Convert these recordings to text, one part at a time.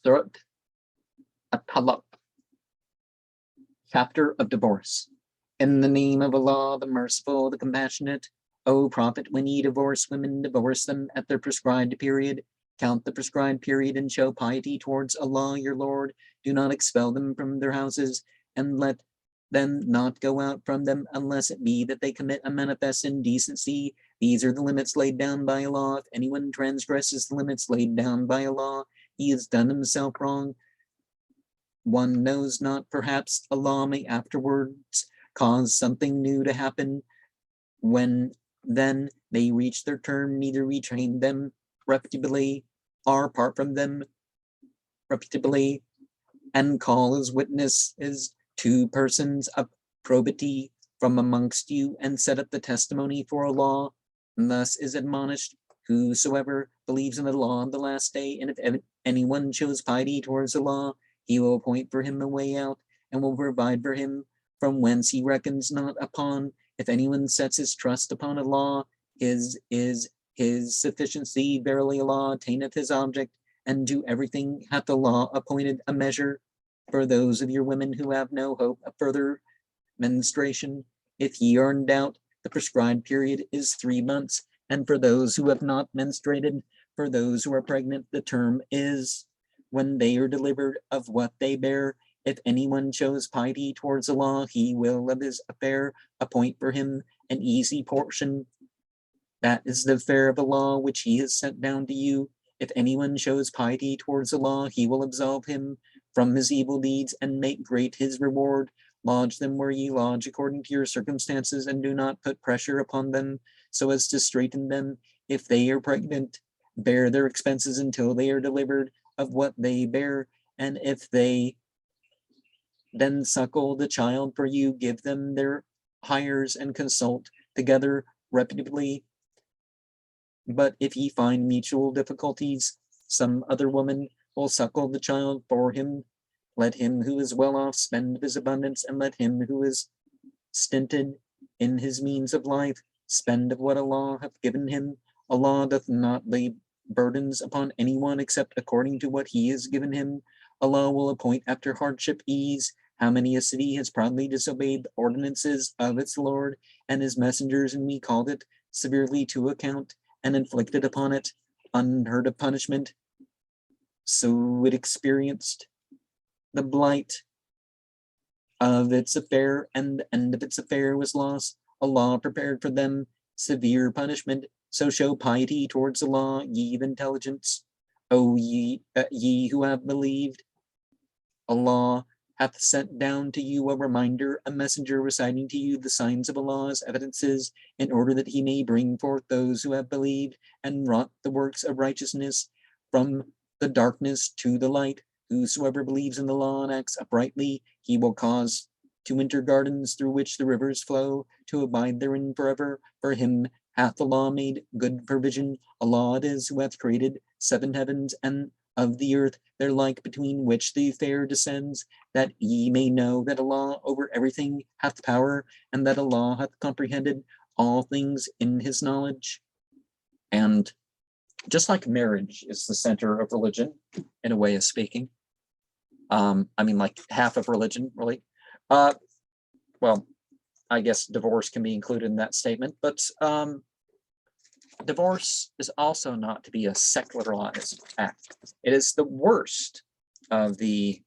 Surat At-Talaq, Chapter of Divorce. In the name of Allah, the Merciful, the Compassionate. O Prophet, when ye divorce women, divorce them at their prescribed period. Count the prescribed period and show piety towards Allah your Lord. Do not expel them from their houses, and let them not go out from them unless it be that they commit a manifest indecency. These are the limits laid down by Allah. If anyone transgresses the limits laid down by Allah, he has done himself wrong. One knows not, perhaps Allah may afterwards cause something new to happen. When then they reach their term, neither retrain them reputably or part from them reputably, and call as witnesses 2 persons of probity from amongst you, and set up the testimony for Allah. And thus is admonished whosoever believes in Allah on the last day, and if anyone shows piety towards Allah, he will appoint for him a way out, and will provide for him from whence he reckons not upon. If anyone sets his trust upon Allah, his is his sufficiency. Verily Allah attaineth his object, and to everything hath Allah appointed a measure. For those of your women who have no hope of further menstruation, if ye are in doubt, the prescribed period is 3 months, and for those who have not menstruated, for those who are pregnant, the term is when they are delivered of what they bear. If anyone shows piety towards Allah, he will of his affair appoint for him an easy portion. That is the affair of Allah which he has sent down to you. If anyone shows piety towards Allah, he will absolve him from his evil deeds and make great his reward. Lodge them where ye lodge according to your circumstances, and do not put pressure upon them so as to straiten them. If they are pregnant, bear their expenses until they are delivered of what they bear, and if they then suckle the child for you, give them their hires and consult together reputably. But if ye find mutual difficulties, some other woman will suckle the child for him. Let him who is well off spend of his abundance, and let him who is stinted in his means of life spend of what Allah hath given him. Allah doth not lay burdens upon anyone except according to what he has given him. Allah will appoint after hardship ease. How many a city has proudly disobeyed the ordinances of its Lord and his messengers, and we called it severely to account, and inflicted upon it unheard of punishment. So it experienced the blight of its affair, and the end of its affair was loss. Allah prepared for them severe punishment. So show piety towards Allah, ye of intelligence. O ye who have believed, Allah hath sent down to you a reminder, a messenger reciting to you the signs of Allah's evidences, in order that he may bring forth those who have believed and wrought the works of righteousness from the darkness to the light. Whosoever believes in the law and acts uprightly, he will cause to enter gardens through which the rivers flow, to abide therein forever. For him hath Allah made good provision. Allah it is who hath created 7 heavens, and of the earth their like, between which the affair descends, that ye may know that Allah over everything hath power, and that Allah hath comprehended all things in his knowledge. And just like marriage is the center of religion, in a way of speaking, I mean, like half of religion, really. Well, I guess divorce can be included in that statement, but divorce is also not to be a secularized act. It is the worst of the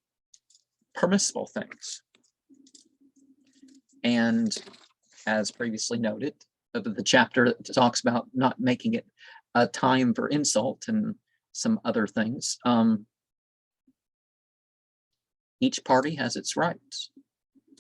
permissible things. And as previously noted, the chapter that talks about not making it a time for insult and some other things, each party has its rights.